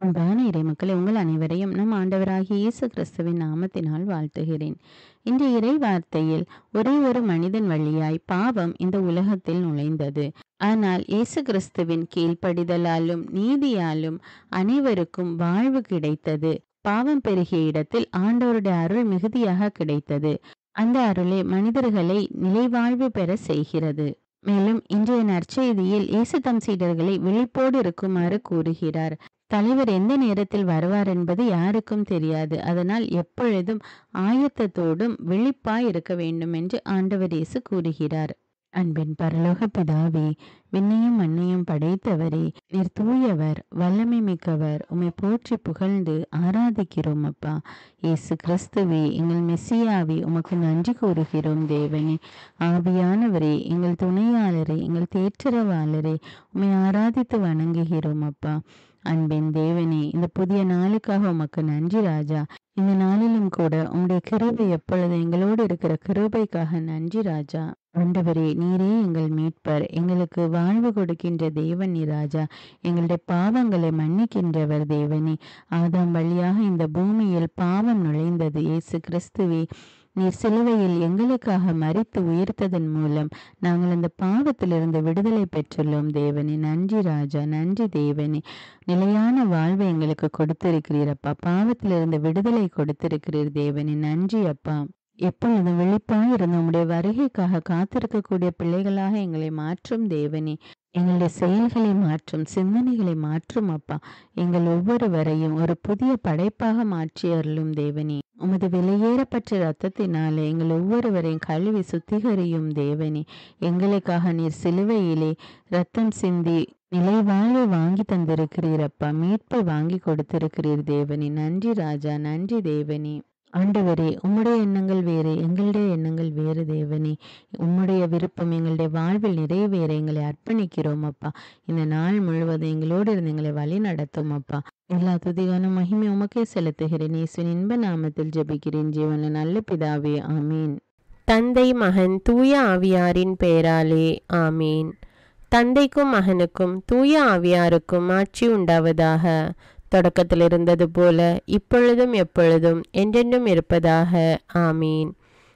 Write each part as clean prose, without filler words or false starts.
அன்பான இறைமக்களே, உங்கள் அனைவரையும் நம் ஆண்டவராகிய இயேசு கிறிஸ்துவின் நாமத்தினால் வாழ்த்துகிறேன். இன்று இறை வார்த்தையில் ஒரே ஒரு மனிதன் வழியாய் பாவம் இந்த உலகத்தில் நுழைந்தது. ஆனால் இயேசு கிறிஸ்துவின் கீழ்ப்படிதலாலும் நீதியாலும் அனைவருக்கும் வாழ்வு கிடைத்தது. பாவம் பெருகிய இடத்தில் ஆண்டவருடைய அருள் மிகுதியாக கிடைத்தது. அந்த அருளே மனிதர்களை நிலைவாழ்வு பெற செய்கிறது. மேலும் இன்றைய நற்செய்தியில் இயேசு தம் சீடர்களை விழிப்போடு இருக்குமாறு கூறுகிறார். தலைவர் எந்த நேரத்தில் வருவார் என்பது யாருக்கும் தெரியாது. அதனால் எப்பொழுதும் ஆயத்தத்தோடும் விழிப்பாய் இருக்க வேண்டும் என்று ஆண்டவர் இயேசு கூறுகிறார். அன்பின் பரலோக பிதாவே, விண்ணையும் மண்ணையும் படைத்தவரே, நீர் தூயவர், வல்லமை மிக்கவர். உம்மை போற்றி புகழ்ந்து ஆராதிக்கிறோம் அப்பா. இயேசு கிறிஸ்துவே, எங்கள் மெஸ்ஸியாவே, உமக்கு நன்றி கூறுகிறோம் தேவனே. ஆவியானவரே, எங்கள் துணையாளரே, எங்கள் தேற்றரவாளரே, உம்மை ஆராதித்து வணங்குகிறோம் அப்பா. அன்பின் தேவனே, இந்த புதிய நாளுக்காக உமக்கு நன்றி ராஜா. இந்த நாளிலும் கூட உம்முடைய கிருபை எப்பொழுது எங்களோடு இருக்கிற கிருபைக்காக நன்றி ராஜா. ஆண்டவரே, நீரே எங்கள் மீட்பர், எங்களுக்கு வாழ்வு கொடுக்கின்ற தேவன் நீ ராஜா. எங்களுடைய பாவங்களை மன்னிக்கின்றவர் தேவனே. ஆதாம் வழியாக இந்த பூமியில் பாவம் நுழைந்தது. இயேசு கிறிஸ்துவே, நீர் சிலுவையில் எங்களுக்காக மரித்து உயிர்த்ததன் மூலம் நாங்கள் அந்த பாவத்திலிருந்து விடுதலை பெற்றுள்ளோம் தேவனே. நன்றி ராஜா, நன்றி தேவனே. நிலையான வாழ்வை எங்களுக்கு கொடுத்திருக்கிறீர் அப்பா. பாவத்திலிருந்து விடுதலை கொடுத்திருக்கிறீர் தேவனே. நன்றி அப்பா. எப்பொழுதும் விழிப்பாய் இருந்த உம்முடைய வருகைக்காக காத்திருக்கக்கூடிய பிள்ளைகளாக எங்களை மாற்றும் தேவனே. எங்களுடைய செயல்களை மாற்றும், சிந்தனைகளை மாற்றும் அப்பா. எங்கள் ஒவ்வொருவரையும் ஒரு புதிய படைப்பாக மாற்றி அருளும் தேவனே. உமது விலையேறப்பட்ட இரத்தத்தினாலே எங்கள் ஒவ்வொருவரையும் கழுவி சுத்திகரியும் தேவனே. எங்களுக்காக நீர் சிலுவையிலே இரத்தம் சிந்தி நிலைவாழ்வை வாங்கி தந்திருக்கிறீர் அப்பா. மீட்பை வாங்கி கொடுத்திருக்கிறீர் தேவனே. நன்றி ராஜா, நன்றி தேவனே. ஆண்டவரே, உம்முடைய எண்ணங்கள் வேறு, எங்களுடைய எண்ணங்கள் வேறு தேவனே. உம்முடைய விருப்பம் எங்களுடைய வாழ்வில் நிறைவேற எங்களை அர்ப்பணிக்கிறோம் அப்பா. இந்த நாள் முழுவதும் எங்களோடு இருந்து எங்களை வழி நடத்தும் அப்பா. எல்லா துதிகான மகிமை உமக்கே செலுத்துகிறேன். இயேசுவின் இன்ப நாமத்தில் ஜெபிக்கிறேன் ஜீவன நல்ல பிதாவே, ஆமீன். தந்தை, மகன், தூய ஆவியாரின் பெயராலே ஆமீன். தந்தைக்கும் மகனுக்கும் தூய ஆவியாருக்கும் ஆட்சி உண்டாவதாக. தொடக்கத்தில் இருந்தது போல இப்பொழுதும் எப்பொழுதும் என்றென்றும் இருப்பதாக ஆமீன்.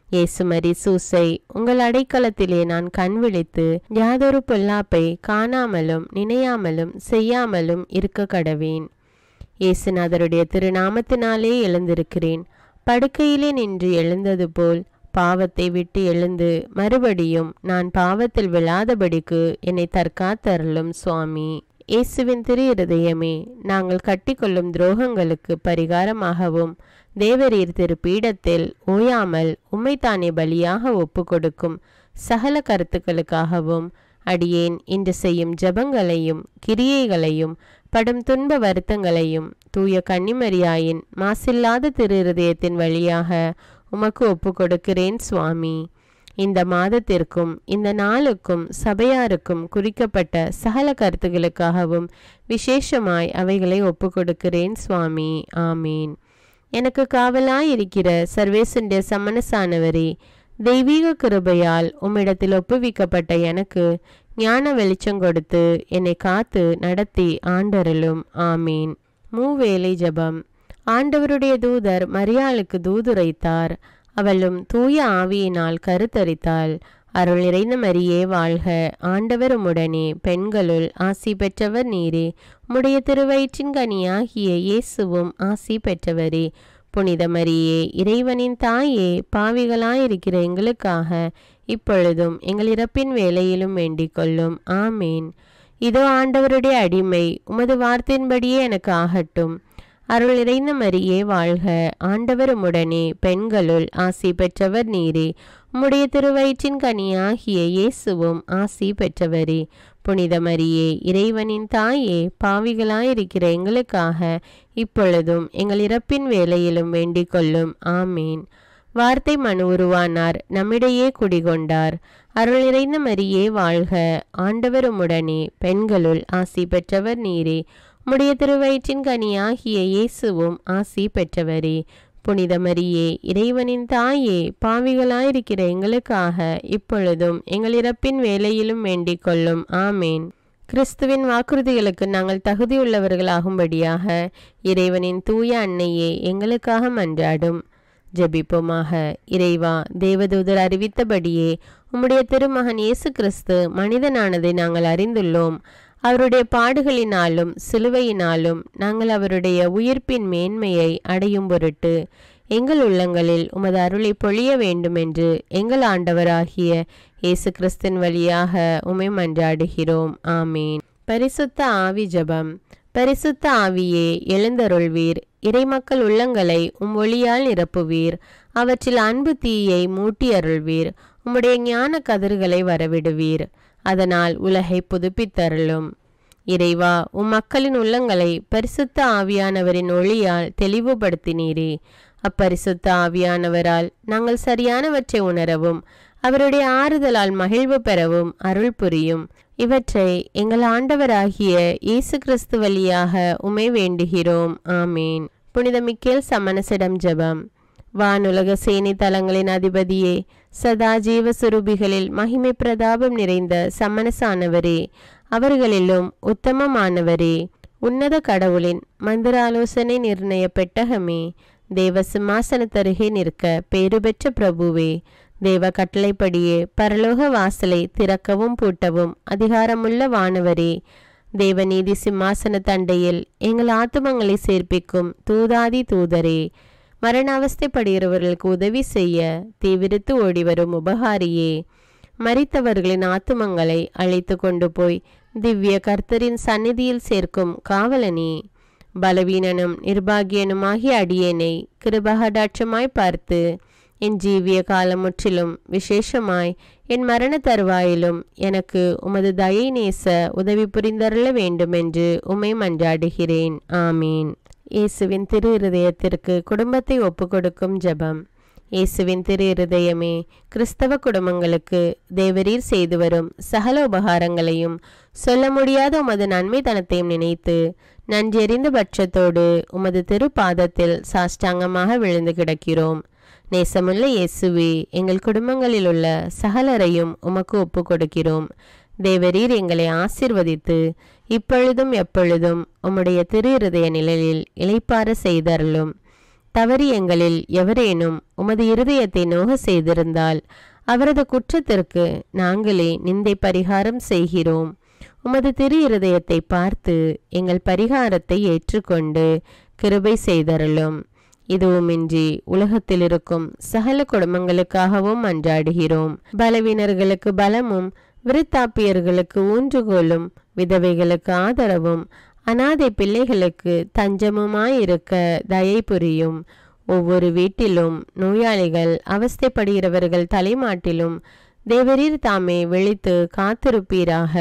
இயேசுமரி சூசை, உங்கள் அடைக்கலத்திலே நான் கண் விழித்து யாதொரு பொல்லாப்பை காணாமலும் நினையாமலும் செய்யாமலும் இருக்க கடவேன். இயேசுநாதருடைய திருநாமத்தினாலே எழுந்திருக்கிறேன். படுக்கையிலே நின்று எழுந்தது போல் பாவத்தை விட்டு எழுந்து மறுபடியும் நான் பாவத்தில் விழாதபடிக்கு என்னை தற்காத்தருளும் சுவாமி. இயேசுவின் திரு இருதயமே, நாங்கள் கட்டிக்கொள்ளும் துரோகங்களுக்கு பரிகாரமாகவும் தேவரீர் திரு பீடத்தில் ஓயாமல் உம்மைத்தானே பலியாக ஒப்பு கொடுக்கும் சகல கருத்துக்களுக்காகவும் அடியேன் இன்று செய்யும் ஜபங்களையும் கிரியைகளையும் படும் துன்ப வருத்தங்களையும் தூய கன்னிமரியாயின் மாசில்லாத திரு இருதயத்தின் வழியாக உமக்கு ஒப்பு கொடுக்கிறேன் சுவாமி. இந்த மாதத்திற்கும் இந்த நாளுக்கும் சபையாருக்கும் குறிக்கப்பட்ட சகல கருத்துகளுக்காகவும் விசேஷமாய் அவைகளை ஒப்பு கொடுக்கிறேன் சுவாமி. ஆமீன். எனக்கு காவலாயிருக்கிற சர்வேசனுடைய சமணசானவரே, தெய்வீக கிருபையால் உம்மிடத்தில் ஒப்புவிக்கப்பட்ட எனக்கு ஞான வெளிச்சம் கொடுத்து என்னை காத்து நடத்தி ஆண்டருளும். ஆமீன். மூவேளை ஜபம். ஆண்டவருடைய தூதர் மரியாளுக்கு தூதுரைத்தார். அவளும் தூய ஆவியினால் கருத்தரித்தாள். அருள் நிறைந்த மரியே வாழ்க, ஆண்டவர் உம்முடனே, பெண்களுள் ஆசி பெற்றவர் நீரே. உம்முடைய திருவயிற்றின் கனியாகிய இயேசுவும் ஆசி பெற்றவரே. புனித மரியே, இறைவனின் தாயே, பாவிகளாயிருக்கிற எங்களுக்காக இப்பொழுதும் எங்கள் இறப்பின் வேளையிலும் வேண்டிக் கொள்ளும். ஆமீன். இதோ ஆண்டவருடைய அடிமை, உமது வார்த்தையின்படியே எனக்கு ஆகட்டும். அருள் நிறைந்த மரியே வாழ்க, ஆண்டவர் உம்முடனே, பெண்களுள் ஆசி பெற்றவர் நீரே. உம்முடைய திருவயிற்றின் கனியாகிய இயேசுவும் ஆசி பெற்றவரே. புனித மரியே, இறைவனின் தாயே, பாவிகளாயிருக்கிற எங்களுக்காக இப்பொழுதும் எங்கள் இறப்பின் வேளையிலும் வேண்டிக் கொள்ளும். ஆமீன். வார்த்தை மனு உருவானார், நம்மிடையே குடிகொண்டார். அருள் நிறைந்த மரியே வாழ்க, ஆண்டவர் உம்முடனே, பெண்களுள் ஆசி பெற்றவர் நீரே. உம்முடைய திருவயிற்றின் கனியாகிய இயேசுவும் ஆசி பெற்றவரே. புனித மரியே, இறைவனின் தாயே, பாவிகளாயிருக்கிற எங்களுக்காக இப்பொழுதும் எங்கள் இறப்பின் வேளையிலும் வேண்டிக் கொள்ளும். ஆமேன். கிறிஸ்துவின் வாக்குறுதிகளுக்கு நாங்கள் தகுதியுள்ளவர்களாகும்படியாக இறைவனின் தூய அன்னையே எங்களுக்காக மன்றாடும். ஜெபிப்போமாக. இறைவா, தேவதூதர் அறிவித்தபடியே உம்முடைய திருமகன் இயேசு கிறிஸ்து மனிதனானதை நாங்கள் அறிந்துள்ளோம். அவருடைய பாடுகளினாலும் சிலுவையினாலும் நாங்கள் அவருடைய உயிர்ப்பின் மேன்மையை அடையும் பொருட்டு எங்கள் உள்ளங்களில் உமது அருளை பொழிய வேண்டுமென்று எங்கள் ஆண்டவராகிய இயேசு கிறிஸ்தின் வழியாக உம்மை மன்றாடுகிறோம். ஆமீன். பரிசுத்த ஆவி ஜெபம். பரிசுத்த ஆவியே, எழுந்தருள்வீர். இறைமக்கள் உள்ளங்களை ஒளியால் நிரப்புவீர். அவற்றில் அன்பு தீயை மூட்டி அருள்வீர். உம்முடைய ஞான கதிர்களை வரவிடுவீர். அதனால் உலகை புதுப்பித்தருளும். இறைவா, மக்களின் உள்ளங்களை பரிசுத்த ஆவியானவரின் ஒளியால் தெளிவுபடுத்தினீரே. அப்பரிசுத்த ஆவியானவரால் நாங்கள் சரியானவற்றை உணரவும் அவருடைய ஆறுதலால் மகிழ்வு பெறவும் அருள் புரியும். இவற்றை எங்கள் ஆண்டவராகிய இயேசு கிறிஸ்து வழியாக உம்மை வேண்டுகிறோம். ஆமீன். புனித மிக்கேல் சமணசிடம் ஜெபம். வானுலக சேனை தலங்களின் அதிபதியே, சதா ஜீவ சுரூபிகளில் மகிமை பிரதாபம் நிறைந்த சமணசானவரே, அவர்களிலும் உத்தமமானவரே, உன்னத கடவுளின் மந்திராலோசனை நிர்ணய பெட்டகமே, தேவ சிம்மாசனத்தருகே நிற்க பேறு பெற்ற பிரபுவே, தேவ கட்டளைப்படியே பரலோக வாசலை திறக்கவும் பூட்டவும் அதிகாரமுள்ள வானவரே, தேவநீதி சிம்மாசன தண்டையில் எங்கள் ஆத்துமங்களை சேர்ப்பிக்கும் தூதாதி தூதரே, மரண அவஸ்தைப்படுகிறவர்களுக்கு உதவி செய்ய தீவிரித்து ஓடிவரும் உபகாரியே, மரித்தவர்களின் ஆத்துமங்களை அழைத்து கொண்டு போய் திவ்ய கர்த்தரின் சந்நிதியில் சேர்க்கும் காவலனே, பலவீனனும் நிர்பாகியனுமாகிய அடியேனை கிருபகடாட்சமாய் பார்த்து என் ஜீவிய காலம் முற்றிலும் விசேஷமாய் என் மரண தருவாயிலும் எனக்கு உமது தயை நேச உதவி புரிந்தருள வேண்டுமென்று உம்மை மன்றாடுகிறேன். ஆமீன். இயேசுவின் திரு இருதயத்திற்கு குடும்பத்தை ஒப்புக்கொடுக்கும் ஜெபம். இயேசுவின் திரு இருதயமே, கிறிஸ்தவ குடும்பங்களுக்கு தேவரீர் செய்து வரும் சகல உபகாரங்களையும் சொல்ல முடியாத உமது நன்மைத்தனத்தையும் நினைத்து நன்றியறிந்த பட்சத்தோடு உமது திரு பாதத்தில் சாஷ்டாங்கமாக விழுந்து கிடக்கிறோம். நேசமுள்ள இயேசுவே, எங்கள் குடும்பங்களில் உள்ள சகலரையும் உமக்கு ஒப்பு கொடுக்கிறோம். தேவரீர் எங்களை ஆசீர்வதித்து இப்பொழுதும் எப்பொழுதும் உம்முடைய திரு இருதய நிழலில் இளைப்பாற செய்தருளும். தவறி எங்களில் எவரேனும் உமது இருதயத்தை நோக செய்திருந்தால் அவரது குற்றத்திற்கு நாங்களே நிந்தை பரிகாரம் செய்கிறோம். உமது திரு இருதயத்தை பார்த்து எங்கள் பரிகாரத்தை ஏற்றுக்கொண்டு கிருபை செய்தருளும். இதுவுமின்றி உலகத்தில் இருக்கும் சகல குடும்பங்களுக்காகவும் மன்றாடுகிறோம். பலவீனர்களுக்கு பலமும், விருத்தாப்பியர்களுக்கு ஊன்றுகோலும், விதவைகளுக்கு ஆதரவும், அநாதை பிள்ளைகளுக்கு தஞ்சமுமாயிருக்க தயை புரியும். ஒவ்வொரு வீட்டிலும் நோயாளிகள் அவஸ்தைப்படுகிறவர்கள் தலைமாட்டிலும் தேவரீர் தாமே விழித்து காத்திருப்பீராக.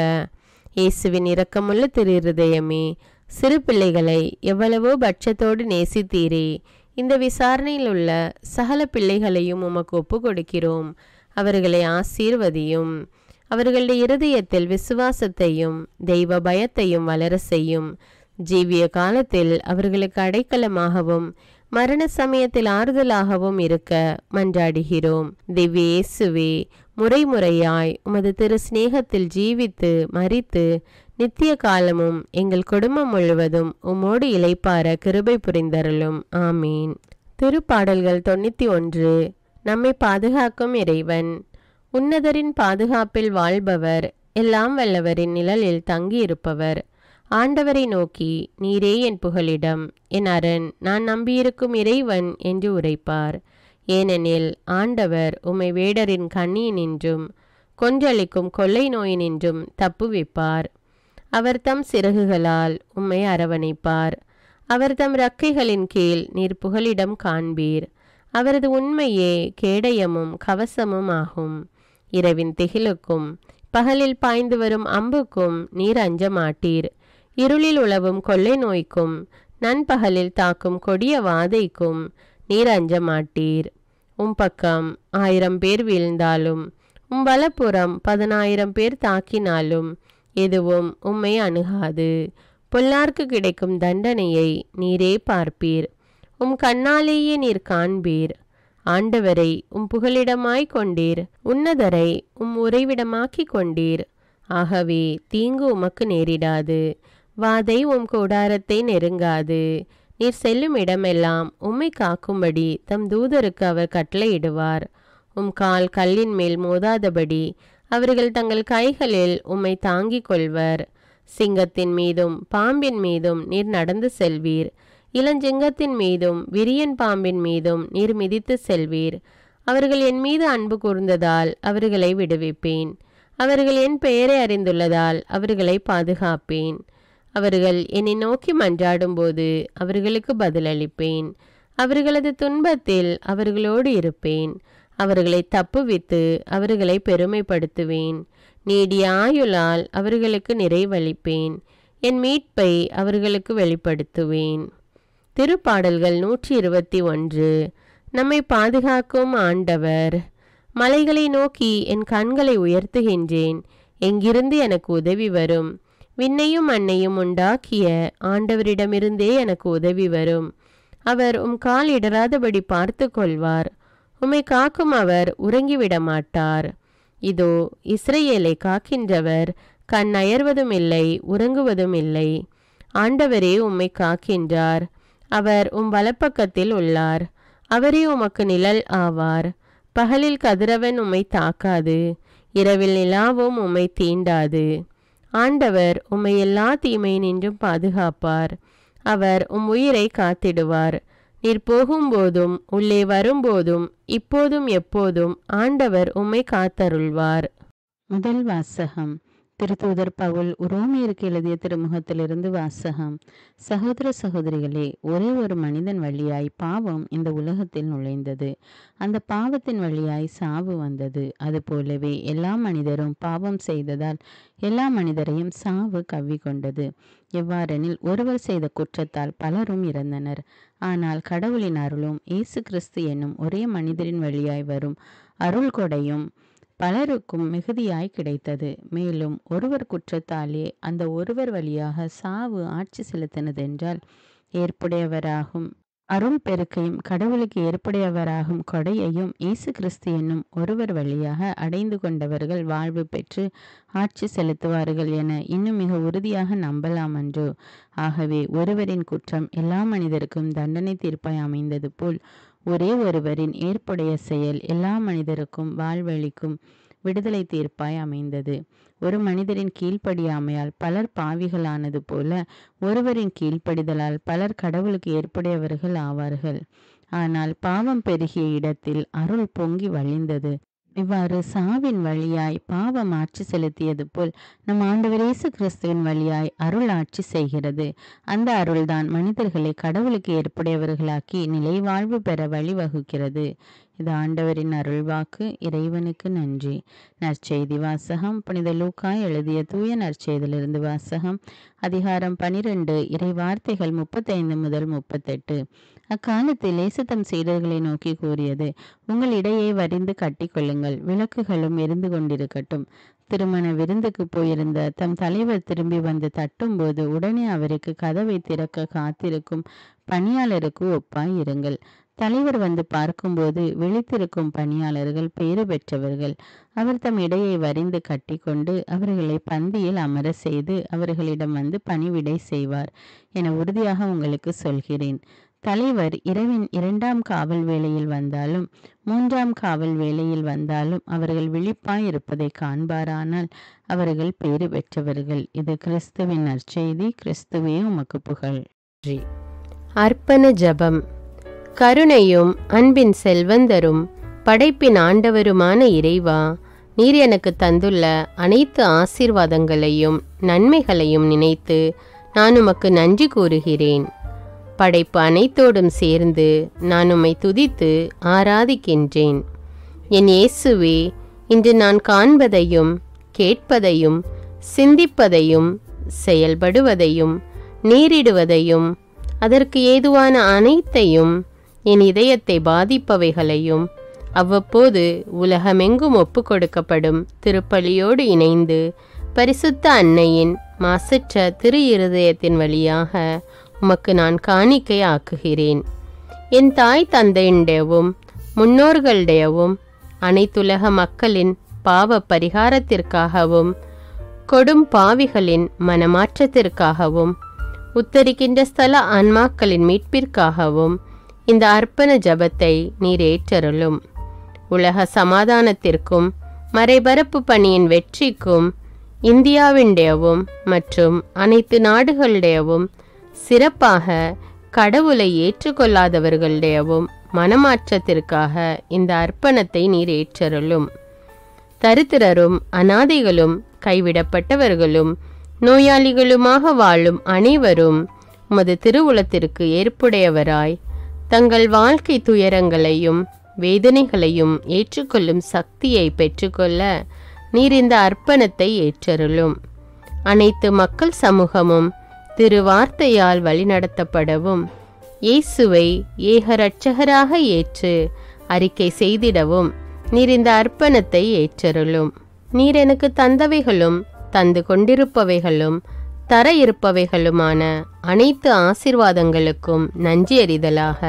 இயேசுவின் இரக்கமுள்ள திரு இருதயமே, சிறு பிள்ளைகளை எவ்வளவோ பட்சத்தோடு நேசித்தீரே. இந்த விசாரணையில் உள்ள சகல பிள்ளைகளையும் உமக்கு ஒப்பு கொடுக்கிறோம். அவர்களை ஆசீர்வதியும். அவர்களுடைய இருதயத்தில் விசுவாசத்தையும் தெய்வ பயத்தையும் வளர செய்யும். ஜீவிய காலத்தில் அவர்களுக்கு அடைக்கலமாகவும் மரண சமயத்தில் ஆறுதலாகவும் இருக்க மன்றாடுகிறோம். திவ்ய இயேசுவே, முறைமுறையாய் உமது திரு சிநேகத்தில் ஜீவித்து மரித்து நித்திய காலமும் எங்கள் குடும்பம் முழுவதும் உம்மோடு இளைப்பார கிருபை புரிந்தருளும். ஆமீன். திருப்பாடல்கள் 91. நம்மை பாதுகாக்கும் இறைவன். உன்னதரின் பாதுகாப்பில் வாழ்பவர், எல்லாம் வல்லவரின் நிழலில் தங்கியிருப்பவர். ஆண்டவரை நோக்கி, நீரே என் புகலிடம், என் அரண், நான் நம்பியிருக்கும் இறைவன் என்று உரைப்பார். ஏனெனில் ஆண்டவர் உம்மை வேடரின் கண்ணியினின்றும் கொன்றளிக்கும் கொள்ளை நோயினின்றும் தப்புவிப்பார். அவர் தம் சிறகுகளால் உம்மை அரவணைப்பார். அவர் தம் இறக்கைகளின் கீழ் நீர் புகலிடம் காண்பீர். அவரது உண்மையே கேடயமும் கவசமும் ஆகும். இரவின் திகிலுக்கும் பகலில் பாய்ந்து வரும் அம்புக்கும் நீர் அஞ்ச மாட்டீர். இருளில் உலவும் கொள்ளை நோய்க்கும் நண்பகலில் தாக்கும் கொடிய வாதைக்கும் நீர் அஞ்ச மாட்டீர். பக்கம் 1000 பேர் வீழ்ந்தாலும் வலப்புறம் 10,000 பேர் தாக்கினாலும் எதுவும் உம்மை அணுகாது. பொல்லார்க்கு கிடைக்கும் தண்டனையை நீரே பார்ப்பீர். கண்ணாலேயே நீர் காண்பீர். ஆண்டவரை புகலிடமாய் கொண்டீர். உன்னதரை உறைவிடமாக்கி கொண்டீர். ஆகவே தீங்கு உமக்கு நேரிடாது, வாதை உம் கூடாரத்தை நெருங்காது. நீர் செல்லும் இடமெல்லாம் உம்மை காக்கும்படி தம் தூதருக்கு அவர் கட்டளையிடுவார். உம் கால் கல்லின் மேல் மோதாதபடி அவர்கள் தங்கள் கைகளில் உம்மை தாங்கிக் கொள்வர். சிங்கத்தின் மீதும் பாம்பின் மீதும் நீர் நடந்து செல்வீர், இளஞ்சிங்கத்தின் மீதும் விரியன் பாம்பின் மீதும் நீர் மிதித்து செல்வீர். அவர்கள் என் மீது அன்பு கூர்ந்ததால் அவர்களை விடுவிப்பேன். அவர்கள் என் பெயரை அறிந்துள்ளதால் அவர்களை பாதுகாப்பேன். அவர்கள் என்னை நோக்கி மன்றாடும்போது அவர்களுக்கு பதிலளிப்பேன். அவர்களது துன்பத்தில் அவர்களோடு இருப்பேன். அவர்களை தப்புவித்து அவர்களை பெருமைப்படுத்துவேன். நீடிய ஆயுளால் அவர்களுக்கு நிறைவளிப்பேன். என் மீட்பை அவர்களுக்கு வெளிப்படுத்துவேன். திருப்பாடல்கள் 121. நம்மை பாதுகாக்கும் ஆண்டவர். மலைகளை நோக்கி என் கண்களை உயர்த்துகின்றேன். எங்கிருந்து எனக்கு உதவி வரும்? விண்ணையும் மண்ணையும் உண்டாக்கிய ஆண்டவரிடமிருந்தே எனக்கு உதவி வரும். அவர் உம் கால் இடராதபடி பார்த்து கொள்வார். உம்மை காக்கும் அவர் உறங்கிவிட மாட்டார். இதோ இஸ்ரவேலை காக்கின்றவர் கண் அயர்வதும் இல்லை, உறங்குவதும் இல்லை. ஆண்டவரே உம்மை காக்கின்றார். அவர் உம் வலப்பக்கத்தில் உள்ளார். அவரே உமக்கு நிழல் ஆவார். பகலில் கதிரவன் உம்மை தாக்காது, இரவில் நிலாவும் உம்மை தீண்டாது. ஆண்டவர் உம்மை எல்லா தீமையினின்றும் பாதுகாப்பார். அவர் உம் உயிரை காத்திடுவார். நீர் போகும்போதும் உள்ளே வரும்போதும் இப்போதும் எப்போதும் ஆண்டவர் உம்மை காத்தருள்வார். முதல் வாசகம். திருத்தூதர் பவுல் உரோமியருக்கு எழுதிய திருமுகத்திலிருந்து வாசகம். சகோதர சகோதரிகளே, ஒரே ஒரு மனிதன் வழியாய் பாவம் இந்த உலகத்தில் நுழைந்தது. அந்த பாவத்தின் வழியாய் சாவு வந்தது. அதுபோலவே எல்லா மனிதரும் பாவம் செய்ததால் எல்லா மனிதரையும் சாவு கவ்விக்கொண்டது. எவ்வாறெனில் ஒருவர் செய்த குற்றத்தால் பலரும் இறந்தனர். ஆனால் கடவுளின் அருளும் இயேசு கிறிஸ்து என்னும் ஒரே மனிதரின் வழியாய் வரும் அருள் கொடையும் பலருக்கும் மிகுதியாய் கிடைத்தது. மேலும் ஒருவர் குற்றத்தாலே அந்த ஒருவர் வழியாக சாவு ஆட்சி செலுத்தினதென்றால் ஏற்புடையவராகும் அருள் பெருக்கையும் கடவுளுக்கு ஏற்புடையவராகும் கொடையையும் இயேசு கிறிஸ்து என்னும் ஒருவர் வழியாக அடைந்து கொண்டவர்கள் வாழ்வு பெற்று ஆட்சி செலுத்துவார்கள் என இன்னும் மிக உறுதியாக நம்பலாம் அன்றோ? ஆகவே ஒருவரின் குற்றம் எல்லா மனிதருக்கும் தண்டனை தீர்ப்பாய் அமைந்தது போல் ஒரே ஒருவரின் ஏற்புடைய செயல் எல்லா மனிதருக்கும் வாழ்வளிக்கும் விடுதலை தீர்ப்பாய் அமைந்தது. ஒரு மனிதரின் கீழ்ப்படியாமையால் பலர் பாவிகளானது போல ஒருவரின் கீழ்ப்படிதலால் பலர் கடவுளுக்கு ஏற்புடையவர்கள் ஆவார்கள். ஆனால் பாவம் பெருகிய இடத்தில் அருள் பொங்கி வழிந்தது. இவ்வாறு சாவின் வழியாய் பாவம் ஆட்சி செலுத்தியது போல் நம் ஆண்டவர் இயேசு கிறிஸ்துவின் வழியாய் அருள் ஆட்சி செய்கிறது. அந்த அருள்தான் மனிதர்களை கடவுளுக்கு ஏற்புடையவர்களாக்கி நிலைவாழ்வு பெற வழிவகுக்கிறது. இது ஆண்டவரின் அருள்வாக்கு. இறைவனுக்கு நன்றி. நற்செய்தி வாசகம். புனித லூக்கா எழுதிய தூய நற்செய்தியிலிருந்து வாசகம். அதிகாரம் 12, இறை வார்த்தைகள் 35 முதல் 38. அக்காலத்தில் இயேசு தம் சீடர்களை நோக்கி கூறியது: உங்கள் இடையே வரிந்து கட்டி கொள்ளுங்கள், விளக்குகளும் எரிந்து கொண்டிருக்கட்டும். திருமண விருந்துக்கு போயிருந்த தம் தலைவர் திரும்பி வந்து தட்டும்போது உடனே அவருக்கு கதவை திறக்க காத்திருக்கும் பணியாளருக்கு ஒப்பாய் இருங்கள். தலைவர் வந்து பார்க்கும்போது விழித்திருக்கும் பணியாளர்கள் பேறு பெற்றவர்கள். அவர் தம் இடையை வரிந்து கட்டி கொண்டு அவர்களை பந்தியில் அமர செய்து அவர்களிடம் வந்து பணிவிடை செய்வார் என உறுதியாக உங்களுக்கு சொல்கிறேன். தலைவர் இரவின் 2ஆம் காவல் வேளையில் வந்தாலும் 3ஆம் காவல் வேளையில் வந்தாலும் அவர்கள் விழிப்பாய் இருப்பதை காண்பாரானால் அவர்கள் பேறு பெற்றவர்கள். இது கிறிஸ்துவின் நற்செய்தி. கிறிஸ்துவே உமக்கு புகழ். அர்ப்பண ஜெபம். கருணையும் அன்பின் செல்வந்தரும் படைப்பின் ஆண்டவருமான இறைவா, நீர் எனக்கு தந்துள்ள அனைத்து ஆசீர்வாதங்களையும் நன்மைகளையும் நினைத்து நான் உமக்கு நன்றி கூறுகிறேன். படைப்பு அனைத்தோடும் சேர்ந்து நான் உம்மை துதித்து ஆராதிக்கின்றேன். என் இயேசுவே, இன்று நான் காண்பதையும் கேட்பதையும் சிந்திப்பதையும் செயல்படுவதையும் நேரிடுவதையும் அதற்கு ஏதுவான அனைத்தையும் என் இதயத்தை பாதிப்பவைகளையும் அவ்வப்போது உலகமெங்கும் ஒப்பு கொடுக்கப்படும் திருப்பலியோடு இணைந்து பரிசுத்த அன்னையின் மாசற்ற திரு இருதயத்தின் வழியாக உமக்கு நான் காணிக்கை ஆக்குகிறேன். என் தாய் தந்தையுடையவும் முன்னோர்களுடையவும் அனைத்துலக மக்களின் பாவ பரிகாரத்திற்காகவும் கொடும் பாவிகளின் மனமாற்றத்திற்காகவும் உத்தரிக்கின்ற ஸ்தல ஆன்மாக்களின் மீட்பிற்காகவும் இந்த அர்ப்பண ஜபத்தை நீர் ஏற்றருளும். உலக சமாதானத்திற்கும் மறைபரப்பு பணியின் வெற்றிக்கும் இந்தியாவின்டையவும் மற்றும் அனைத்து நாடுகளுடையவும் சிறப்பாக கடவுளை ஏற்றுக்கொள்ளாதவர்களுடையவும் மனமாற்றத்திற்காக இந்த அர்ப்பணத்தை நீர் ஏற்றருளும். தரித்திரரும் அனாதைகளும் கைவிடப்பட்டவர்களும் நோயாளிகளுமாக வாழும் அனைவரும் உமது திருவுளத்திற்கு ஏற்புடையவராய் தங்கள் வாழ்க்கை துயரங்களையும் வேதனைகளையும் ஏற்றுக்கொள்ளும் சக்தியை பெற்றுக்கொள்ள நீர் இந்த அர்ப்பணத்தை ஏற்றருளும். அனைத்து மக்கள் சமூகமும் திருவார்த்தையால் வழிநடத்தப்படவும் இயேசுவை ஏக இரட்சகராக ஏற்று அறிக்கை செய்திடவும் நீர் இந்த அர்ப்பணத்தை ஏற்றருளும். நீர் எனக்கு தந்தவைகளும் தந்து கொண்டிருப்பவைகளும் தர இருப்பவைகளுமான அனைத்து ஆசீர்வாதங்களுக்கும் நன்றி அறிதலாக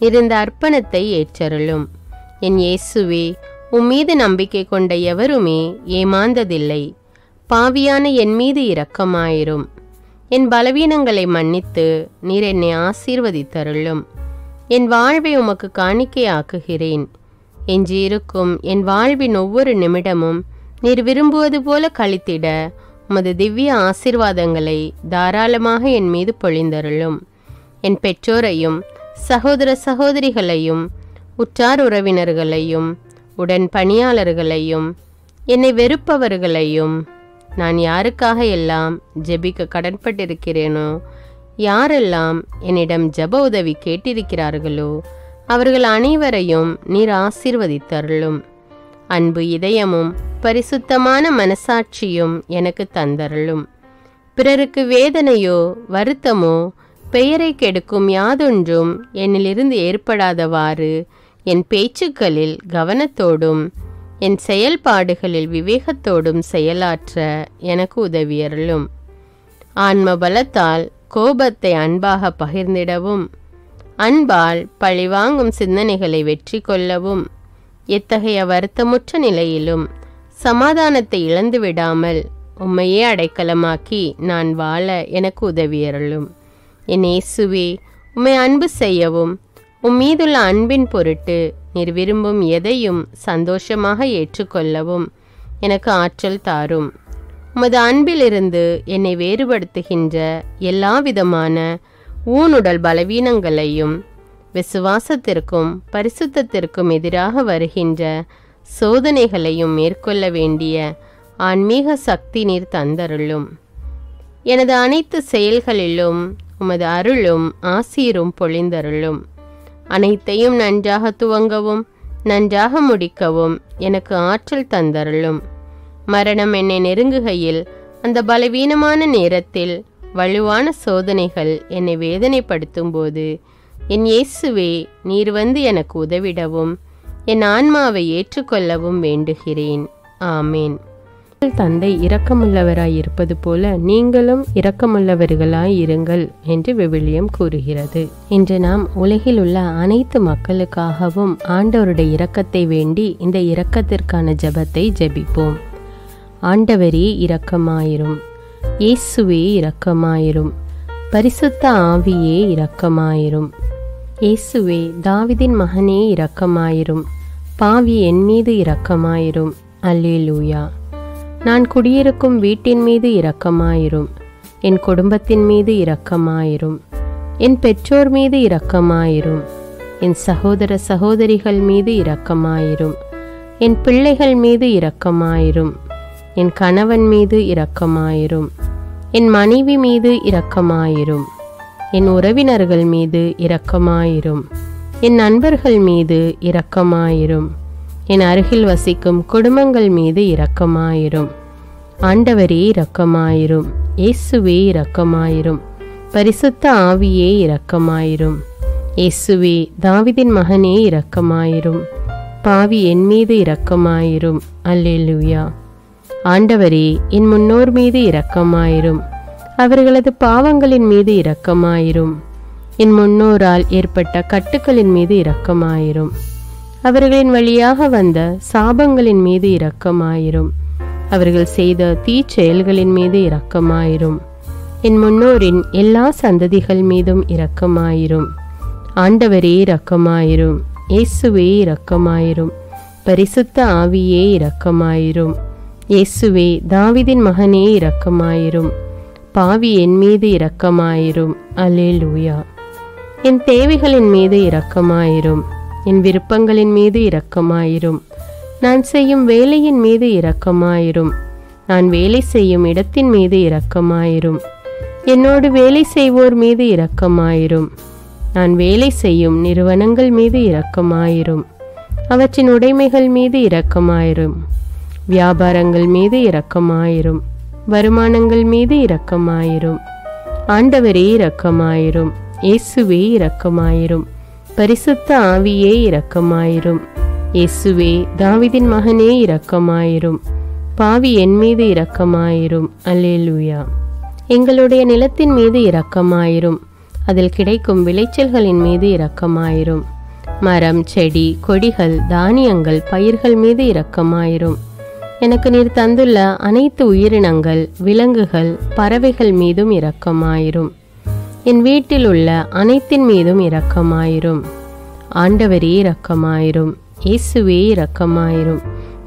நீர் இந்த அர்ப்பணத்தை ஏற்றருளும். என் இயேசுவே, உம்மீது நம்பிக்கை கொண்ட எவருமே ஏமாந்ததில்லை. பாவியான என் மீது இரக்கமாயிரும். என் பலவீனங்களை மன்னித்து நீர் என்னை ஆசீர்வதித்தருளும். என் வாழ்வை உமக்கு காணிக்கையாக்குகிறேன். எஞ்சியிருக்கும் என் வாழ்வின் ஒவ்வொரு நிமிடமும் நீர் விரும்புவது போல கழித்திட உமது திவ்ய ஆசீர்வாதங்களை தாராளமாக என் மீது பொழிந்தருளும். என் பெற்றோரையும் சகோதர சகோதரிகளையும் உற்றார் உறவினர்களையும் உடன் பணியாளர்களையும் என்னை வெறுப்பவர்களையும் நான் யாருக்காக எல்லாம் ஜெபிக்க கடன்பட்டிருக்கிறேனோ, யாரெல்லாம் என்னிடம் ஜெப உதவி கேட்டிருக்கிறார்களோ அவர்கள் அனைவரையும் நீர் ஆசீர்வதித்தருளும். அன்பு இதயமும் பரிசுத்தமான மனசாட்சியும் எனக்கு தந்தருளும். பிறருக்கு வேதனையோ வருத்தமோ பெயரை கெடுக்கும் யாதொன்றும் என்னிலிருந்து ஏற்படாதவாறு என் பேச்சுக்களில் கவனத்தோடும் என் செயல்பாடுகளில் விவேகத்தோடும் செயலாற்ற எனக்கு உதவியருளும். ஆன்ம பலத்தால் கோபத்தை அன்பாக பகிர்ந்திடவும் அன்பால் பழிவாங்கும் சிந்தனைகளை வெற்றி கொள்ளவும் எத்தகைய வருத்தமுற்ற நிலையிலும் சமாதானத்தை இழந்து விடாமல் உம்மையே அடைக்கலமாக்கி நான் வாழ எனக்கு உதவியருளும். என் இயேசுவே, உம்மை அன்பு செய்யவும் உம்மீதுள்ள அன்பின் பொருட்டு நீர் விரும்பும் எதையும் சந்தோஷமாக ஏற்றுக்கொள்ளவும் எனக்கு ஆற்றல் தாரும். உமது அன்பிலிருந்து என்னை வேறுபடுத்துகின்ற எல்லா விதமான ஊனுடல் பலவீனங்களையும் விசுவாசத்திற்கும் பரிசுத்தத்திற்கும் எதிராக வருகின்ற சோதனைகளையும் மேற்கொள்ள வேண்டிய ஆன்மீக சக்தி நீர் தந்தருளும். எனது அனைத்து செயல்களிலும் உமது அருளும் ஆசீரும் பொழிந்தருளும். அனைத்தையும் நன்றாக துவங்கவும் நன்றாக முடிக்கவும் எனக்கு ஆற்றல் தந்தருளும். மரணம் என்னை நெருங்குகையில் அந்த பலவீனமான நேரத்தில் வலுவான சோதனைகள் என்னை வேதனைப்படுத்தும் போது என் இயேசுவே, நீர் வந்து எனக்கு உதவிடவும் என் ஆன்மாவை ஏற்றுக்கொள்ளவும் வேண்டுகிறேன். ஆமேன். தந்தை இரக்கமுள்ளவராய் இருப்பது போல நீங்களும் இரக்கமுள்ளவர்களாய் இருங்கள் என்று விவிலியம் கூறுகிறது. இன்று நாம் உலகில் உள்ள அனைத்து மக்களுக்காகவும் ஆண்டவருடைய இரக்கத்தை வேண்டி இந்த இரக்கத்திற்கான ஜெபத்தை ஜெபிப்போம். ஆண்டவரே இரக்கமாயிரும். இயேசுவே இரக்கமாயிரும். பரிசுத்த ஆவியே இரக்கமாயிரும். இயேசுவே, தாவீதின் மகனே இரக்கமாயிரும். பாவி என் மீது இரக்கமாயிரும். அல்லேலூயா. நான் குடியிருக்கும் வீட்டின் மீது இரக்கமாயிரும். என் குடும்பத்தின் மீது இரக்கமாயிரும். என் பெற்றோர் மீது இரக்கமாயிரும். என் சகோதர சகோதரிகள் மீது இரக்கமாயிரும். என் பிள்ளைகள் மீது இரக்கமாயிரும். என் கணவன் மீது இரக்கமாயிரும். என் மனைவி மீது இரக்கமாயிரும். என் உறவினர்கள் மீது இரக்கமாயிரும். என் நண்பர்கள் மீது இரக்கமாயிரும். என் அருகில் வசிக்கும் குடும்பங்கள் மீது இரக்கமாயிரும். ஆண்டவரே இரக்கமாயிரும். இயேசுவே இரக்கமாயிரும். பரிசுத்த ஆவியே இரக்கமாயிரும். இயேசுவே, தாவீதின் மகனே இரக்கமாயிரும். பாவி என் மீது இரக்கமாயிரும். அல்லேலூயா. ஆண்டவரே, என் முன்னோர் மீது இரக்கமாயிரும். அவர்களது பாவங்களின் மீது இரக்கமாயிரும். என் முன்னோரால் ஏற்பட்ட கட்டுக்களின் மீது இரக்கமாயிரும். அவர்களின் வழியாக வந்த சாபங்களின் மீது இரக்கமாயிரும். அவர்கள் செய்த தீச்செயல்களின் மீது இரக்கமாயிரும். என் முன்னோரின் எல்லா சந்ததிகள் மீதும் இரக்கமாயிரும். ஆண்டவரே இரக்கமாயிரும். இயேசுவே இரக்கமாயிரும். பரிசுத்த ஆவியே இரக்கமாயிரும். இயேசுவே தாவீதின் மகனே இரக்கமாயிரும். பாவி என் மீது இரக்கமாயிரும். அல்லேலூயா. என் தேவைகளின் மீது இரக்கமாயிரும். என் விருப்பங்களின் மீது இரக்கமாயிரும். நான் செய்யும் வேலையின் மீது இரக்கமாயிரும். நான் வேலை செய்யும் இடத்தின் மீது இரக்கமாயிரும். என்னோடு வேலை செய்வோர் மீது இரக்கமாயிரும். நான் வேலை செய்யும் நிறுவனங்கள் மீது இரக்கமாயிரும். அவற்றின் உடைமைகள் மீது இரக்கமாயிரும். வியாபாரங்கள் மீது இரக்கமாயிரும். வருமானங்கள் மீது இரக்கமாயிரும். ஆண்டவரே இரக்கமாயிரும். இயேசுவே இரக்கமாயிரும். பரிசுத்த ஆவியே இரக்கமாயிரும். இயேசுவே தாவீதின் மகனே இரக்கமாயிரும். பாவி என் மீது இரக்கமாயிரும். அல்லேலூயா. எங்களுடைய நிலத்தின் மீது இரக்கமாயிரும். அதில் கிடைக்கும் விளைச்சல்களின் மீது இரக்கமாயிரும். மரம், செடி, கொடிகள், தானியங்கள், பயிர்கள் மீது இரக்கமாயிரும். எனக்கு நீர் தந்துள்ள அனைத்து உயிரினங்கள், விலங்குகள், பறவைகள் மீதும் இரக்கமாயிரும். என் வீட்டில் உள்ள அனைத்தின் மீதும் இரக்கமாயிரும். ஆண்டவரே இரக்கமாயிரும். இயேசுவே இரக்கமாயிரும்.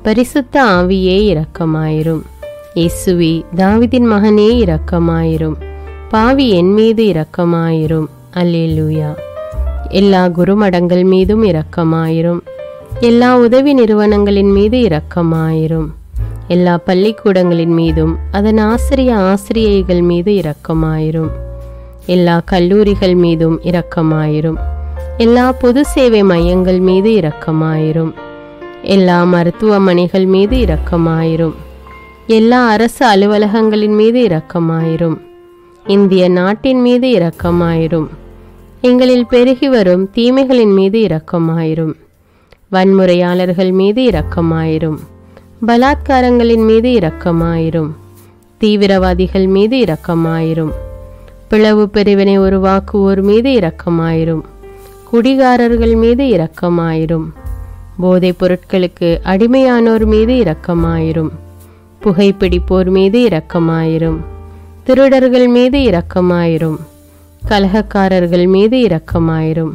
பரிசுத்த ஆவியே இரக்கமாயிரும். இயேசுவே தாவீதின் மகனே இரக்கமாயிரும். பாவி என் மீது இரக்கமாயிரும். அல்லேலூயா. எல்லா குருமடங்கள் மீதும் இரக்கமாயிரும். எல்லா உதவி நிறுவனங்களின் மீது இரக்கமாயிரும். எல்லா பள்ளிக்கூடங்களின் மீதும் அதன் ஆசிரியைகள் மீது இரக்கமாயிரும். எல்லா கல்லூரிகள் மீதும் இரக்கமாயிரும். எல்லா பொது சேவை மையங்கள் மீது இரக்கமாயிரும். எல்லா மருத்துவமனைகள் மீது இரக்கமாயிரும். எல்லா அரசு அலுவலகங்களின் மீது இரக்கமாயிரும். இந்திய நாட்டின் மீது இரக்கமாயிரும். எங்களில் பெருகி வரும் தீமைகளின் மீது இரக்கமாயிரும். வன்முறையாளர்கள் மீது இரக்கமாயிரும். பலாத்காரங்களின் மீது இரக்கமாயிரும். தீவிரவாதிகள் மீது இரக்கமாயிரும். பிளவு பிரிவினை உருவாக்குவோர் மீது இரக்கமாயிரும். குடிகாரர்கள் மீது இரக்கமாயிரும். போதைப் பொருட்களுக்கு அடிமையானோர் மீது இரக்கமாயிரும். புகைப்பிடிப்போர் மீது இரக்கமாயிரும். திருடர்கள் மீது இரக்கமாயிரும். கலகக்காரர்கள் மீது இரக்கமாயிரும்.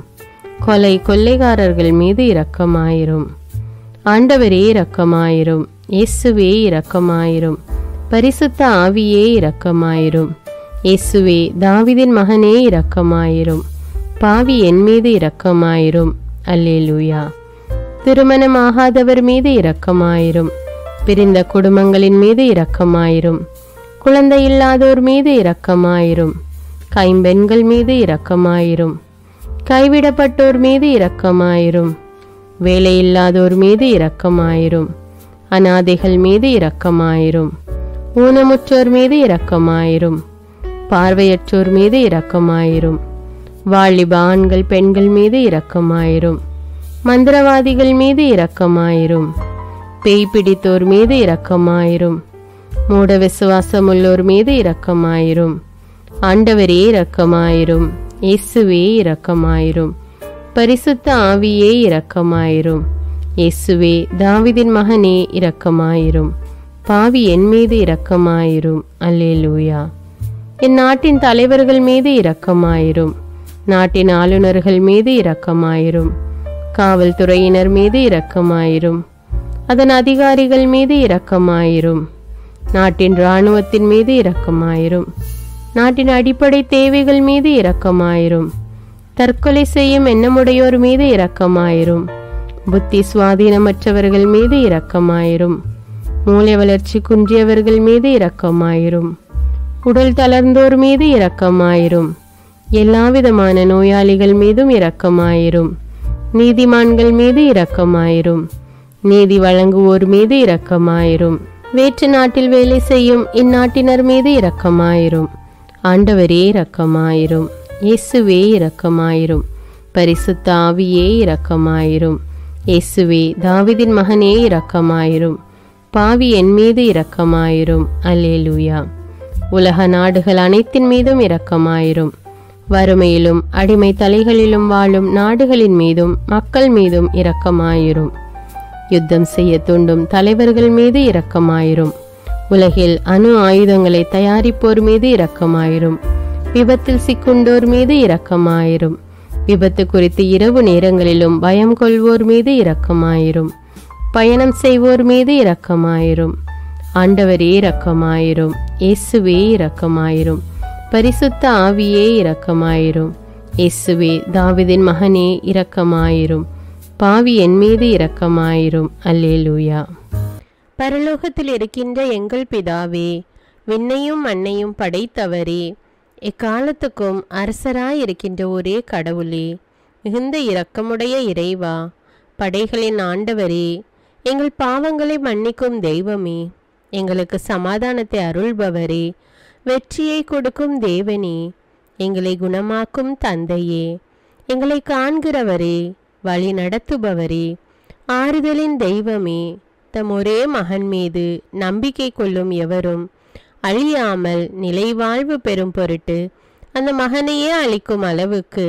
கொள்ளைக்காரர்கள் மீது இரக்கமாயிரும். ஆண்டவரே இரக்கமாயிரும். இயேசுவே இரக்கமாயிரும். பரிசுத்த ஆவியே இரக்கமாயிரும். இயேசுவே தாவீதின் மகனே இரக்கமாயிரும். பாவி என் மீது இரக்கமாயிரும். அல்லேலூயா. திருமணமாகாதவர் மீது இரக்கமாயிரும். பிரிந்த குடும்பங்களின் மீது இரக்கமாயிரும். குழந்தை இல்லாதோர் மீது இரக்கமாயிரும். கைம்பெண்கள் மீது இரக்கமாயிரும். கைவிடப்பட்டோர் மீது இரக்கமாயிரும். வேலையில்லாதோர் மீது இரக்கமாயிரும். அநாதைகள் மீது இரக்கமாயிரும். ஊனமுற்றோர் மீது இரக்கமாயிரும். பார்வையற்றோர் மீது இரக்கமாயிரும். வாலிப ஆண்கள் பெண்கள் மீது இரக்கமாயிரும். மந்திரவாதிகள் மீது இரக்கமாயிரும். பேய் பிடித்தோர் மீது இரக்கமாயிரும். மூட விசுவாசமுள்ளோர் மீது இரக்கமாயிரும். ஆண்டவரே இரக்கமாயிரும். இயேசுவே இரக்கமாயிரும். பரிசுத்த ஆவியே இரக்கமாயிரும். இயேசுவே தாவீதின் மகனே இரக்கமாயிரும். பாவி என் மீது இரக்கமாயிரும். அல்லேலூயா. என் நாட்டின் தலைவர்கள் மீது இரக்கமாயிரும். நாட்டின் ஆளுநர்கள் மீது இரக்கமாயிரும். காவல்துறையினர் மீது இரக்கமாயிரும். அதன் அதிகாரிகள் மீது இரக்கமாயிரும். நாட்டின் இராணுவத்தின் மீது இரக்கமாயிரும். நாட்டின் அடிப்படை தேவைகள் மீது இரக்கமாயிரும். தற்கொலை செய்யும் எண்ணமுடையோர் மீது இரக்கமாயிரும். புத்தி சுவாதீனமற்றவர்கள் மீது இரக்கமாயிரும். மூளை வளர்ச்சி குன்றியவர்கள் மீது இரக்கமாயிரும். உடல் தளர்ந்தோர் மீது இரக்கமாயிரும். எல்லாவிதமான நோயாளிகள் மீதும் இரக்கமாயிரும். நீதிமான்கள் மீது இரக்கமாயிரும். நீதி வழங்குவோர் மீது இரக்கமாயிரும். வேற்று நாட்டில் வேலை செய்யும் இந்நாட்டினர் மீது இரக்கமாயிரும். ஆண்டவரே இரக்கமாயிரும். இயேசுவே இரக்கமாயிரும். பரிசுத்த ஆவியே இரக்கமாயிரும். இயேசுவே தாவீதின் மகனே இரக்கமாயிரும். பாவி என் மீது இரக்கமாயிரும். அல்லேலூயா. உலக நாடுகள் அனைத்தின் மீதும் இரக்கமாயிரும். வறுமையிலும் அடிமை தலைகளிலும் வாழும் நாடுகளின் மீதும் மக்கள் மீதும் இரக்கமாயிரும். யுத்தம் செய்ய தூண்டும் தலைவர்கள் மீது இரக்கமாயிரும். உலகில் அணு ஆயுதங்களை தயாரிப்போர் மீது இரக்கமாயிரும். விபத்தில் சிக்குண்டோர் மீது இரக்கமாயிரும். விபத்து குறித்து இரவு நேரங்களிலும் பயம் கொள்வோர் மீது இரக்கமாயிரும். பயணம் செய்வோர் மீது இரக்கமாயிரும். ஆண்டவரே இரக்கமாயிரும். இயேசுவே இரக்கமாயிரும். பரிசுத்த ஆவியே இரக்கமாயிரும். இயேசுவே தாவீதின் மகனே இரக்கமாயிரும். பாவி என் மீது இரக்கமாயிரும். அல்லேலூயா. பரலோகத்தில் இருக்கின்ற எங்கள் பிதாவே, விண்ணையும் மண்ணையும் படைத்தவரே, எக்காலத்துக்கும் அரசராயிருக்கின்ற ஒரே கடவுளே, மிகுந்த இரக்கமுடைய இறைவா, படைகளின் ஆண்டவரே, எங்கள் பாவங்களை மன்னிக்கும் தெய்வமே, எங்களுக்கு சமாதானத்தை அருள்பவரே, வெற்றியை கொடுக்கும் தேவனே, எங்களை குணமாக்கும் தந்தையே, எங்களை காண்கிறவரே, வழி நடத்துபவரே, ஆறுதலின் தெய்வமே, தம் ஒரே மகன் மீது நம்பிக்கை கொள்ளும் எவரும் அழியாமல் நிலைவாழ்வு பெறும் பொருட்டு அந்த மகனையே அளிக்கும் அளவுக்கு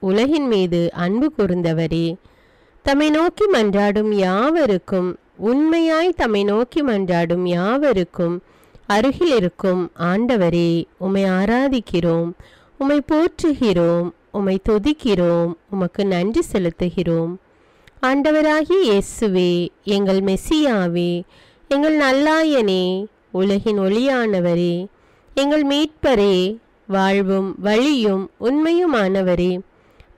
உலகின் மீது அன்பு கூர்ந்தவரே, தம்மை நோக்கி மன்றாடும் யாவருக்கும், உண்மையாய் தம்மை நோக்கி மன்றாடும் யாவருக்கும் அருகில் இருக்கும் ஆண்டவரே, உம்மை ஆராதிக்கிறோம், உம்மை போற்றுகிறோம், உம்மை துதிக்கிறோம், உமக்கு நன்றி செலுத்துகிறோம். ஆண்டவராகிய இயேசுவே, எங்கள் மெசியாவே, எங்கள் நல்லாயனே, உலகின் ஒளியானவரே, எங்கள் மீட்பரே, வாழ்வும் வழியும் உண்மையுமானவரே,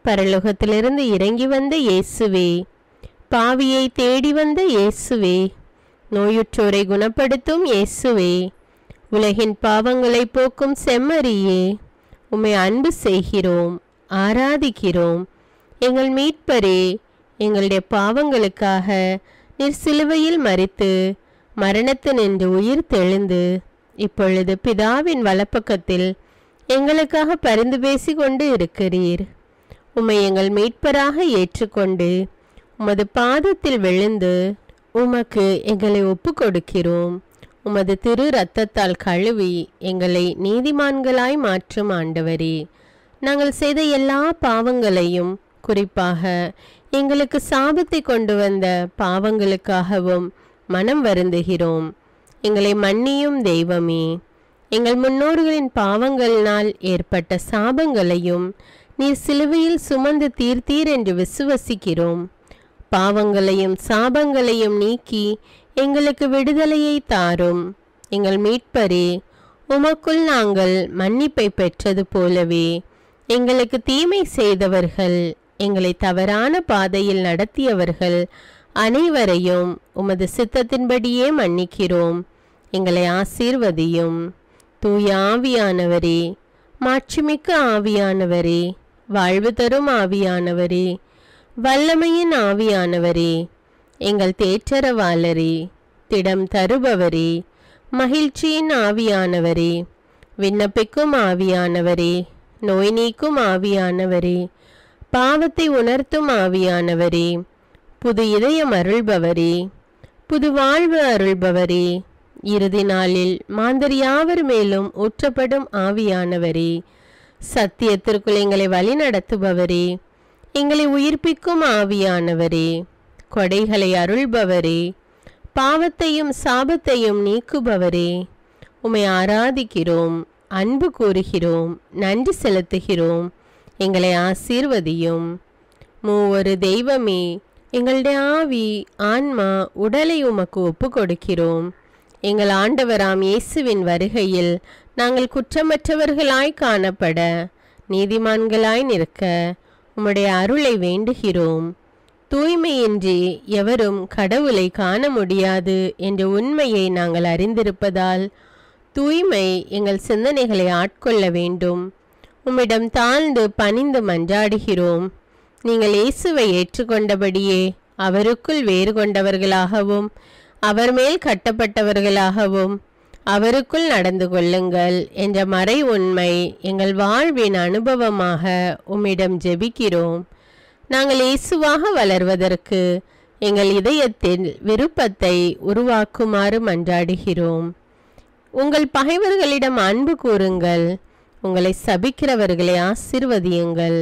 பரலோகத்திலிருந்து இறங்கி வந்த இயேசுவே, பாவியை தேடி வந்த இயேசுவே, நோயுற்றோரை குணப்படுத்தும் இயேசுவே, உலகின் பாவங்களை போக்கும் செம்மறியே, உம்மை அன்பு செய்கிறோம், ஆராதிக்கிறோம். எங்கள் மீட்பரே, எங்களுடைய பாவங்களுக்காக நீர் சிலுவையில் மரித்து மரணத்தினின்று உயிர் தெழுந்து இப்பொழுது பிதாவின் வலப்பக்கத்தில் எங்களுக்காக பரிந்து பேசி கொண்டு இருக்கிறீர். உம்மை எங்கள் மீட்பராக ஏற்றுக்கொண்டு உமது பாதத்தில் விழுந்து உமக்கு எங்களை ஒப்பு கொடுக்கிறோம். உமது திரு இரத்தத்தால் கழுவி எங்களை நீதிமான்களாய் மாற்றும் ஆண்டவரே, நாங்கள் செய்த எல்லா பாவங்களையும், குறிப்பாக எங்களுக்கு சாபத்தை கொண்டு வந்த பாவங்களுக்காகவும் மனம் வருந்துகிறோம். எங்களை மன்னியும் தெய்வமே, எங்கள் முன்னோர்களின் பாவங்களினால் ஏற்பட்ட சாபங்களையும் நீர் சிலுவையில் சுமந்து தீர்த்தீர் என்று விசுவசிக்கிறோம். பாவங்களையும் சாபங்களையும் நீக்கி எங்களுக்கு விடுதலையை தாரும். எங்கள் மீட்பரே, உமக்குள் நாங்கள் மன்னிப்பை பெற்றது போலவே எங்களுக்கு தீமை செய்தவர்கள், எங்களை தவறான பாதையில் நடத்தியவர்கள் அனைவரையும் உமது சித்தத்தின்படியே மன்னிக்கிறோம். எங்களை ஆசீர்வதியும். தூய ஆவியானவரே, மாட்சிமிக்க ஆவியானவரே, வாழ்வு தரும் ஆவியானவரே, வல்லமையின் ஆவியானவரே, எங்கள் தேற்றரவாளரே, திடம் தருபவரே, மகிழ்ச்சியின் ஆவியானவரே, விண்ணப்பிக்கும் ஆவியானவரே, நோய் நீக்கும் ஆவியானவரே, பாவத்தை உணர்த்தும் ஆவியானவரே, புது இதயம் அருள்பவரே, புது வாழ்வு அருள்பவரே, இறுதி நாளில் மாந்தர் யாவர் மேலும் ஊற்றப்படும் ஆவியானவரே, சத்தியத்திற்குள் எங்களை வழி நடத்துபவரே, எங்களை உயிர்ப்பிக்கும் ஆவியானவரே, கொடைகளை அருள்பவரே, பாவத்தையும் சாபத்தையும் நீக்குபவரே, உம்மை ஆராதிக்கிறோம், அன்பு கூறுகிறோம், நன்றி செலுத்துகிறோம். எங்களை ஆசீர்வதியும். மூவொரு தெய்வமே, எங்களுடைய ஆவி, ஆன்மா, உடலை உமக்கு ஒப்பு கொடுக்கிறோம். எங்கள் ஆண்டவராம் இயேசுவின் வருகையில் நாங்கள் குற்றமற்றவர்களாய் காணப்பட, நீதிமான்களாய் நிற்க உம்முடைய அருளை வேண்டுகிறோம். தூய்மையின்றி எவரும் கடவுளை காண முடியாது என்ற உண்மையை நாங்கள் அறிந்திருப்பதால் தூய்மை எங்கள் சிந்தனைகளை ஆட்கொள்ள வேண்டும். உம்மிடம் தாழ்ந்து பணிந்து மன்றாடுகிறோம். நீங்கள் இயேசுவை ஏற்றுக்கொண்டபடியே அவருக்குள் வேறு கொண்டவர்களாகவும் அவர் மேல் கட்டப்பட்டவர்களாகவும் அவருக்குள் நடந்து கொள்ளுங்கள் என்ற மறை உண்மை எங்கள் வாழ்வின் அனுபவமாக உம்மிடம் ஜெபிக்கிறோம். நாங்கள் இயேசுவாக வளர்வதற்கு எங்கள் இதயத்தில் விருப்பத்தை உருவாக்குமாறு மன்றாடுகிறோம். உங்கள் பகைவர்களிடம் அன்பு கூறுங்கள். உங்களை சபிக்கிறவர்களை ஆசீர்வதியுங்கள்.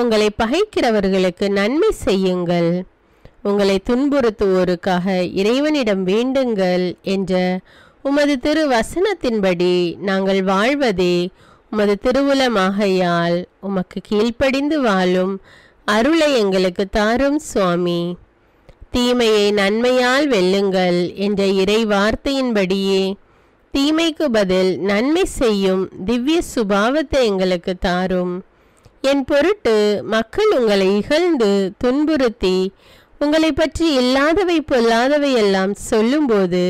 உங்களை பகைக்கிறவர்களுக்கு நன்மை செய்யுங்கள். உங்களை துன்புறுத்துவோருக்காக இறைவனிடம் வேண்டுங்கள் என்ற உமது திரு வசனத்தின்படி நாங்கள் வாழ்வதே உமது திருவுலமாகையால் உமக்கு கீழ்ப்படிந்து வாழும் அருளை எங்களுக்கு தாரும் சுவாமி. தீமையை நன்மையால் வெல்லுங்கள் என்ற இறை வார்த்தையின்படியே தீமைக்கு பதில் நன்மை செய்யும் திவ்ய சுபாவத்தை எங்களுக்கு தாரும். என் பொருட்டு மக்கள் உங்களை இகழ்ந்து துன்புறுத்தி உங்களை பற்றி இல்லாதவை பொல்லாதவை எல்லாம் சொல்லும்போது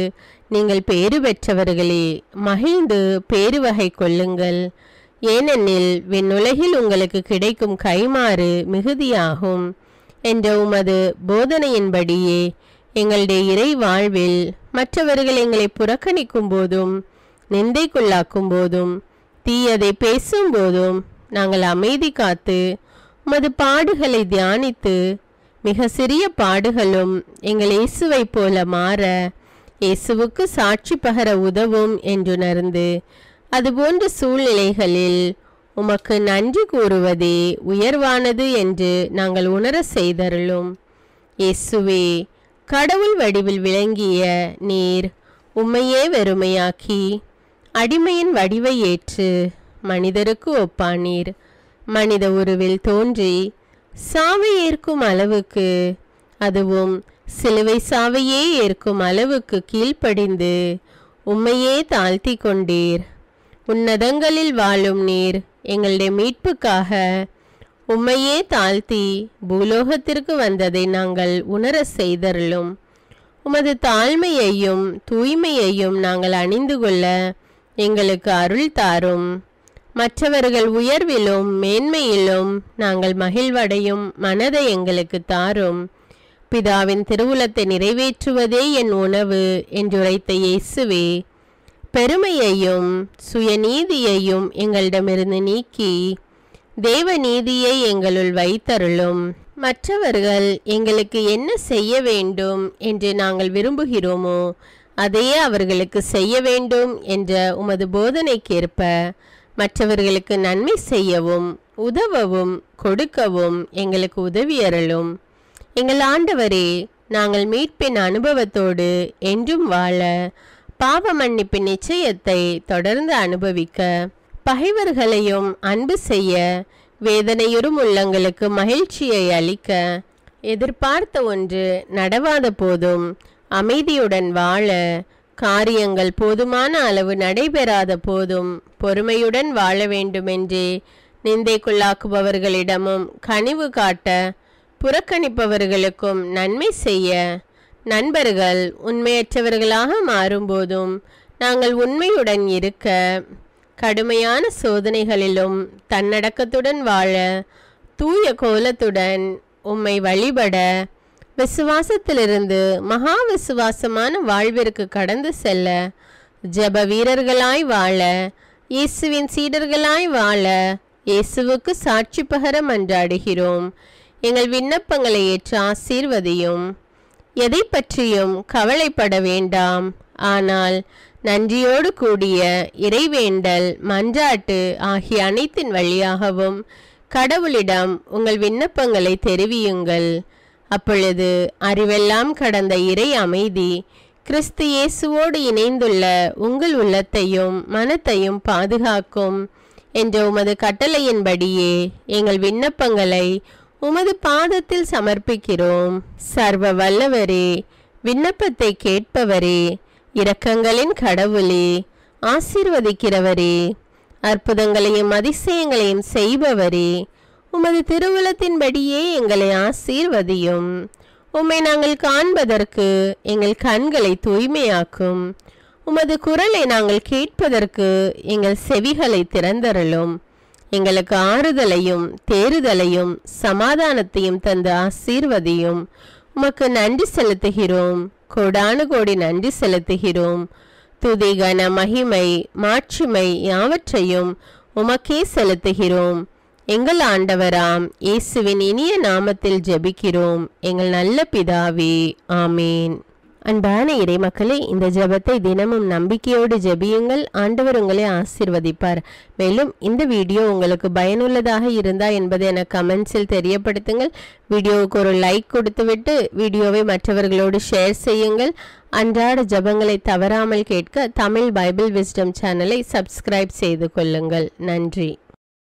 நீங்கள் பேறு பெற்றவர்களே, மகிழ்ந்து பேருவகை கொள்ளுங்கள். ஏனெனில் விண்ணுலகில் உங்களுக்கு கிடைக்கும் கைமாறு மிகுதியாகும் என்ற உமது போதனையின்படியே எங்களுடைய இறை வாழ்வில் மற்றவர்கள் எங்களை புறக்கணிக்கும் போதும் நிந்தைக்குள்ளாக்கும் போதும் தீயதை பேசும்போதும் நாங்கள் அமைதி காத்து உமது பாடுகளை தியானித்து மிக சிறிய பாடுகளும் எங்கள் இயேசுவை போல மாற இயேசுவுக்கு சாட்சி பகர உதவும் என்றுணர்ந்து அதுபோன்ற சூழ்நிலைகளில் உமக்கு நன்றி கூறுவதே உயர்வானது என்று நாங்கள் உணர செய்தருளும். இயேசுவே, கடவுள் வடிவில் விளங்கிய நீர் உம்மையே வெறுமையாக்கி அடிமையின் வடிவை ஏற்று மனிதருக்கு ஒப்பானீர். மனித உருவில் தோன்றி சாவை ஏற்கும் அளவுக்கு, அதுவும் சிலுவை சாவையே ஏற்கும் அளவுக்கு கீழ்ப்படிந்து உம்மையே தாழ்த்தி கொண்டீர். உன்னதங்களில் வாழும் நீர் எங்களுடைய மீட்புக்காக உம்மையே தாழ்த்தி பூலோகத்திற்கு வந்ததை நாங்கள் உணர செய்தருளும். உமது தாழ்மையையும் தூய்மையையும் நாங்கள் அணிந்து கொள்ள எங்களுக்கு அருள் தாரும். மற்றவர்கள் உயர்விலும் மேன்மையிலும் நாங்கள் மகிழ்வடையும் மனதை எங்களுக்கு தாரும். பிதாவின் திருவுலத்தை நிறைவேற்றுவதே என் உணவு என்றுரைத்த இயேசுவே, பெருமையையும் சுயநீதியையும் எங்களிடமிருந்து நீக்கி தேவ நீதியை எங்களுள் வைத்தருளும். மற்றவர்கள் எங்களுக்கு என்ன செய்ய வேண்டும் என்று நாங்கள் விரும்புகிறோமோ அதையே அவர்களுக்கு செய்ய வேண்டும் என்ற உமது போதனைக்கேற்ப மற்றவர்களுக்கு நன்மை செய்யவும் உதவவும் கொடுக்கவும் எங்களுக்கு உதவியருளும். எங்கள் ஆண்டவரே, நாங்கள் மீட்பின் அனுபவத்தோடு என்றும் வாழ, பாவ மன்னிப்பின் நிச்சயத்தை தொடர்ந்து அனுபவிக்க, பகைவர்களையும் அன்பு செய்ய, வேதனையுறும் உள்ளங்களுக்கு மகிழ்ச்சியை அளிக்க, எதிர்பார்த்த ஒன்று நடவாத போதும் அமைதியுடன் வாழ, காரியங்கள் போதுமான அளவு நடைபெறாத போதும் பொறுமையுடன் வாழ வேண்டுமென்றே நிந்தைக்குள்ளாக்குபவர்களிடமும் கனிவு காட்ட, புறக்கணிப்பவர்களுக்கும் நன்மை செய்ய, நண்பர்கள் உண்மையற்றவர்களாக மாறும்போதும் நாங்கள் உண்மையுடன் இருக்க, கடுமையான சோதனைகளிலும் தன்னடக்கத்துடன் வாழ, தூய கோலத்துடன் உம்மை வழிபட, விசுவாசத்திலிருந்து மகா விசுவாசமான வாழ்விற்கு கடந்து செல்ல, ஜெப வீரர்களாய் வாழ, இயேசுவின் சீடர்களாய் வாழ, இயேசுவுக்கு சாட்சி பகர மன்றாடுகிறோம். எங்கள் விண்ணப்பங்களை ஏற்று ஆசீர்வதியும். எதை பற்றியும் கவலைப்பட வேண்டாம். ஆனால் நன்றியோடு கூடிய இறைவேண்டல், மன்றாட்டு ஆகிய அனைத்தின் வழியாகவும் கடவுளிடம் உங்கள் விண்ணப்பங்களை தெரிவியுங்கள். அப்பொழுது அறிவெல்லாம் கடந்த இறை அமைதி கிறிஸ்து இயேசுவோடு இணைந்துள்ள உங்கள் உள்ளத்தையும் மனத்தையும் பாதுகாக்கும் என்ற உமது கட்டளையின்படியே எங்கள் விண்ணப்பங்களை உமது பாதத்தில் சமர்ப்பிக்கிறோம். சர்வ வல்லவரே, விண்ணப்பத்தை கேட்பவரே, இரக்கங்களின் கடவுளே, ஆசீர்வதிக்கிறவரே, அற்புதங்களையும் அதிசயங்களையும் செய்பவரே, உமது திருவுலத்தின்படியே எங்களை ஆசீர்வதியும். உம்மை நாங்கள் காண்பதற்கு எங்கள் கண்களை தூய்மையாக்கும். உமது குரலை நாங்கள் கேட்பதற்கு எங்கள் செவிகளை திறந்தருளும். எங்களுக்கு ஆறுதலையும் தேறுதலையும் சமாதானத்தையும் தந்து ஆசீர்வதியும். உமக்கு நன்றி செலுத்துகிறோம். கோடானு கோடி நன்றி செலுத்துகிறோம். துதி, கன, மகிமை, மாட்சிமை யாவற்றையும் உமக்கே செலுத்துகிறோம். எங்கள் ஆண்டவராம் இயேசுவின் இனிய நாமத்தில் ஜெபிக்கிறோம் எங்கள் நல்ல பிதாவே. ஆமேன். அன்பான இறைமக்களே, இந்த ஜெபத்தை தினமும் நம்பிக்கையோடு ஜெபியுங்கள். ஆண்டவர் உங்களை ஆசீர்வதிப்பார். மேலும் இந்த வீடியோ உங்களுக்கு பயனுள்ளதாக இருந்தா என்பதை எனக்கு கமெண்ட்ஸில் தெரியப்படுத்துங்கள். வீடியோவுக்கு ஒரு லைக் கொடுத்துவிட்டு வீடியோவை மற்றவர்களோடு ஷேர் செய்யுங்கள். அன்றாட ஜெபங்களை தவறாமல் கேட்க தமிழ் பைபிள் விஸ்டம் சேனலை சப்ஸ்கிரைப் செய்து கொள்ளுங்கள். நன்றி.